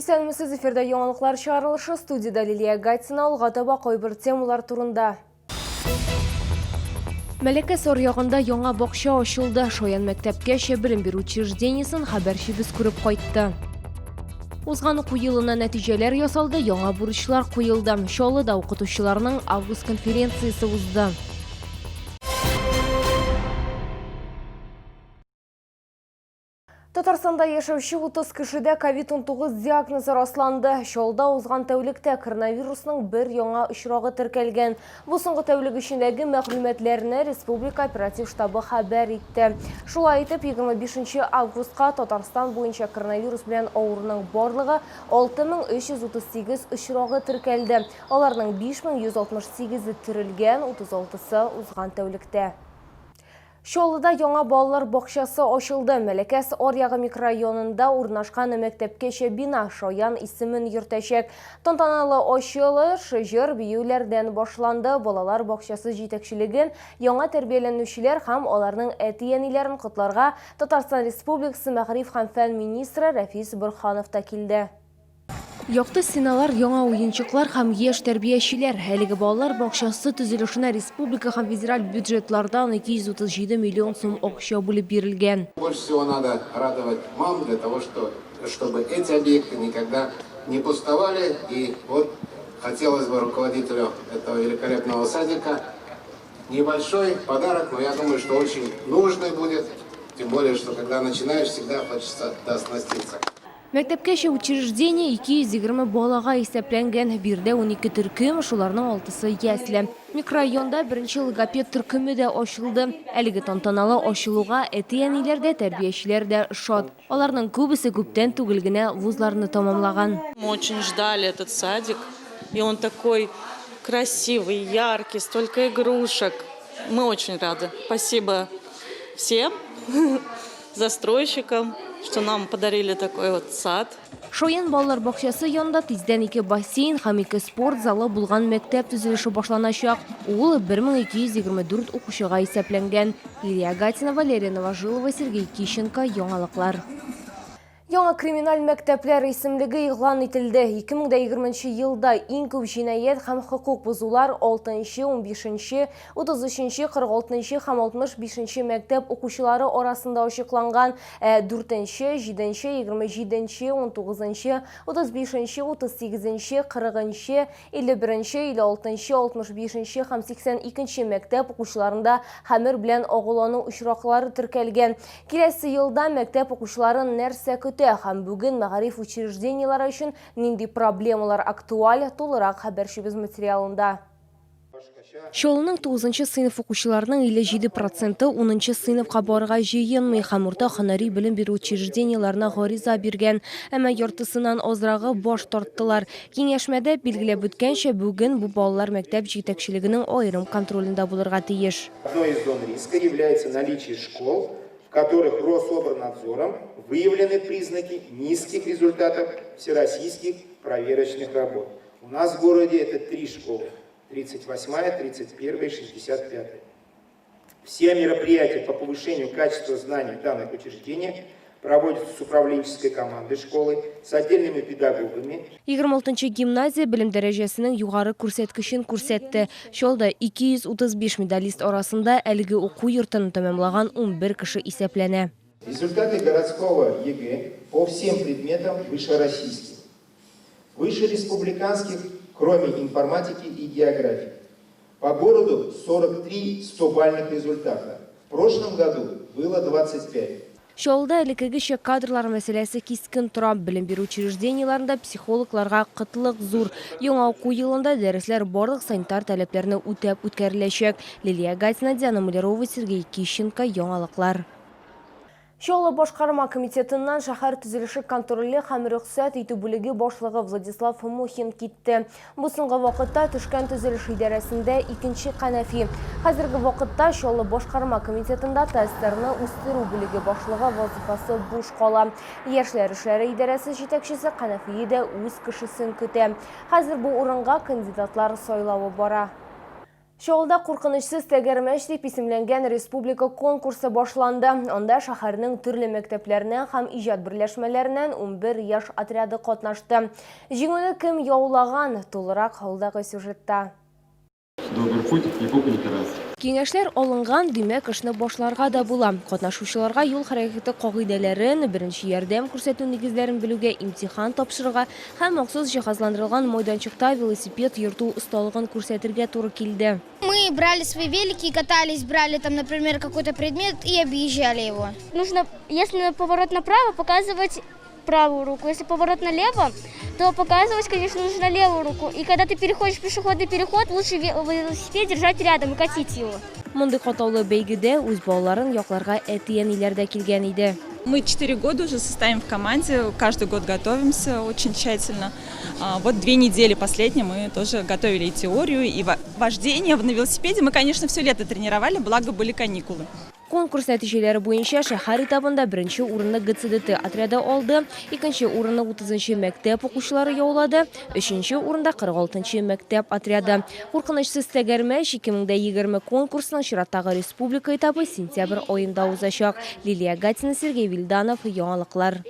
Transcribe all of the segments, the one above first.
Исәнмесез, эфирда яңалыклар чыгарылышы, студияда Лилия Гайтсина, улгатаба койбыр темалар турында. Мәләкәс аръягында яңа бакча ачылды. Шаян мәктәпкә білім беру учреждениесен хәбәрчебез күреп кайтты. Узган уку елына нәтиҗәләр ясалды, яңа бурычлар куелды. Чаллыда укытучыларның август конференциясе узды. Татарстанда яшәүче 30 кешедә COVID-19 диагнозы расланды. Чаллыда узган тәүлектә коронавирусның бер яңа очрагы теркәлгән. Бу соңгы тәүлек эчендәге мәгълүматларны Республика оператив штабы хәбәр итте. Шулай итеп, 25 августка Татарстан буенча коронавирус белән авыруның барлыгы 6338 очрагы теркәлде. Аларның 5168-е терелгән, 36-сы узган тәүлектә. Чаллыда яңа балалар бакчасы ачылды. Мәләкәс аръягы микрорайонында урнашкан мәктәпкәчә бина Шаян исемен йөртәчәк. Тантаналы ачылыш җыр биюләрдән башланды. Балалар бакчасы җитәкчелеген яңа тәрбияләнүчеләр һәм аларның әти-әниләрен котларга Татарстан Республикасы Мәгариф һәм фән министры Рафис Борханов та килде. Якты стеналар, яңа уенчыклар һәм яшь тәрбиячеләр. Әлеге балалар бакчасы төзелешенә республика һәм федераль бюджетлардан 237 миллион сум акча бүлеп бирелгән. Больше всего надо радовать мам для того, чтобы эти объекты никогда не пустовали. И вот хотелось бы руководителю этого великолепного садика небольшой подарок, но я думаю, что очень нужный будет. Тем более, что когда начинаешь, всегда хочется оснаститься. Мәктәпкәчә учреждение 220 балага исәпләнгән, бирдә 12 төркем, шуларның 6-сы ясле. Микрорайонда беренче логопед төркеме дә ачылды. Әлеге тантаналы ачылуга әти-әниләр дә, тәрбиячеләр дә шат. Аларның күбесе күптән түгел генә вузларны тамамлаган. Мы очень ждали этот садик, и он такой красивый, яркий, столько игрушек. Мы очень рады. Спасибо всем застройщикам, что нам подарили такой вот сад. Шаян балалар бакчасы янында тиздән 2 бассейн һәм 2 спорт залы булган мәктәп төзелеше башланачак. Ул 1224 укучыга исәпләнгән. Лилия Гайтсина, Валерия Новожилова, Сергей Кищенко, яңалыклар. Яңа криминаль мәктәпләр исемлеге игълан ителде. 2020 елда иң күп җинаять һәм хокук бузулар 6-нчы, 15-нче, 33-нче, 46-нчы һәм 65-нче мәктәп укучылары арасында ачыкланган. 4-нче, 7-нче, 27-нче, 19-нче, 35-нче, 38-нче, 40-нче, 51-нче, 56-нчы, 65-нче һәм 82-нче мәктәп укучыларында хәмер белән агулану очраклары теркәлгән. Киләсе елда мәктәп укучыларын нәрсә көтә һәм бүген мәгариф учреждениелары өчен нинди проблемалар актуаль, тулырак хәбәрчебез материалында. Чаллының 9-нчы сыйныф укучыларының 57% 10-нчы сыйныфка барырга җыенмый һәм урта һөнәри белем бирү учреждениеларына гариза биргән, әмма яртысыннан азрагы баш тарттылар. Киңәшмәдә билгеләп үткәнчә, бүген бу балалар мәктәп җитәкчелегенең аерым контролендә булырга тиеш. Одной из зон риска является наличие школ, в которых Рособорнадзором выявлены признаки низких результатов всероссийских проверочных работ. У нас в городе это 3 школы. 38-я, 31-я и 65-я. Все мероприятия по повышению качества знаний в данных учреждениях проводятся с управленческой командой школы, с отдельными педагогами. 26-нчы гимназия белем дәрәҗәсенең югары күрсәткечен күрсәтте. Чаллыда 235 медалист арасында әлеге уку йортын тәмамлаган 11 кеше исәпләнә. Результаты городского ЕГЭ по всем предметам высшероссийских, высшереспубликанских, кроме информатики и географии. По городу 43 100-бальных результата. В прошлом году было 25. Чаллыда элеккегечә кадрлар мәсьәләсе кискен тора. Белем бирү учреждениеларында психологларга кытлык зур. Яңа уку елында дәресләр барлык санитар таләпләрне үтәп үткәреләчәк. Лилия Гайтсина, Диана Мулярова, Сергей Кищенко, яңалыклар. Чаллы башкарма комитетыннан шәһәр төзелеше контроле һәм рөхсәт итү бүлеге башлыгы Владислав Мухин китте. Бу соңгы вакытта төшкән төзелеш идарәсендә 2-нче Канафи. Хәзерге вакытта Чаллы башкарма комитетында тәэсирне үстерү бүлеге башлыгы вазифасы буш кала. Яшьләр эшләре идарәсе җитәкчесе Канафи дә үз кешесен көтә. Хәзер бу урынга кандидатлар сайлавы бара. Шоғылда қорқынышсыз тәгәрмәш деп исемленген республика конкурсы башланды. Онда шәһәрнең төрле мәктәпләреннән һәм иҗат берләшмәләреннән 11 яшь отряды катнашты. Җиңүне кем яулаган? Тулырак алдагы сюжетта. Добрый путь и пупники раз. Киңәшләр алынган, димәк, эшне башларга да була. Катнашучыларга юл хәрәкәте кагыйдәләрен, беренче ярдәм күрсәтү нигезләрен белүгә имтихан тапшырырга һәм махсус җиһазландырылган майданчыкта велосипед йөртү осталыгын күрсәтергә туры килде. Мы брали свои велики, катались, брали там, например, какой-то предмет и объезжали его. Нужно, если поворот направо, показывать правую руку. Если поворот налево, то показывать, конечно, нужно левую руку. И когда ты переходишь пешеходный переход, лучше велосипед держать рядом и катить его. Мондый катаулы бәйгедә үз балаларын якларга әтиәниләр дә килгән иде. Мы 4 года уже состоим в команде, каждый год готовимся очень тщательно. Вот 2 недели последние мы тоже готовили и теорию, и вождение на велосипеде. Мы, конечно, все лето тренировали, благо были каникулы. Конкурс нәтиҗәләре буенча шәһәр этабында беренче урынны ГЦДТ отряды алды, икенче урынны 30-нчы мәктәп укучылары яулады, өченче урында 46-нчы мәктәп отряды. Куркынычсыз тәгәрмәч 2020 конкурсының чираттагы республика этабы сентябрь айында узачак. Лилия Гатина, Сергей Вильданов, яңалыклар.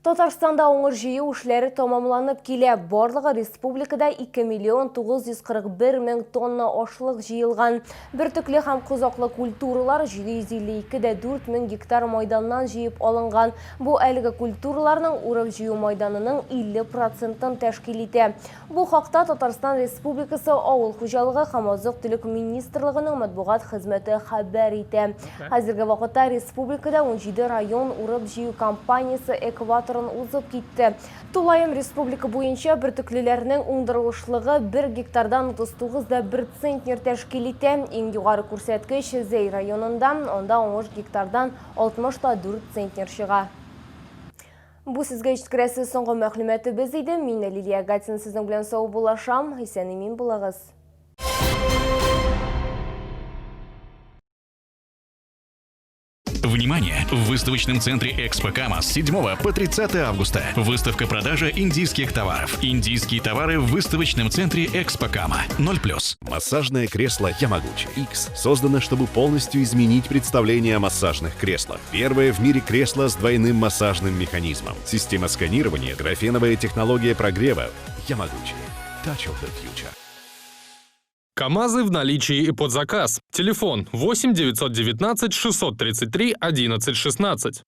Татарстанда оңыр җыю эшләре тамамланып килә. Барлыгы республикада 2 миллион 941 мең тонна ашлык җыелган. Бөртекле һәм кызаклы культуралар 752,4 мең гектар майданнан җыеп алынган. Бу әлеге культураларның урып җыю майданының 50%-ын тәшкил итә. Бу хакта Татарстан Республикасы Авыл хуҗалыгы һәм азык-төлек министрлыгының матбугат хезмәте хәбәр итә. Хәзерге вакытта республикада 17 район урып җыю кампаниясе экватор узып китте. Тулайым республика буенча бөртеклеләрнең уңдырылышлыгы 1 гектардан 39,1 центнер тәшкил итә. Иң югары күрсәткеч Зәй районында, онда 10 гектардан 64 центнер чыга. Бу сезгә җиткерәсе соңгы мәгълүматыбыз иде. Мин Лилия Гатина сезнең белән сау булашам. Исән-имин булыгыз. Внимание! В выставочном центре «Экспо-Кама» с 7 по 30 августа выставка-продажа индийских товаров. Индийские товары в выставочном центре «Экспо-Кама». 0+. Массажное кресло Ямагучи X создано, чтобы полностью изменить представление о массажных креслах. Первое в мире кресло с двойным массажным механизмом. Система сканирования, графеновая технология прогрева. Ямагучи. Touch of the future. КАМАЗы в наличии и под заказ. Телефон 8 919 633 11 16.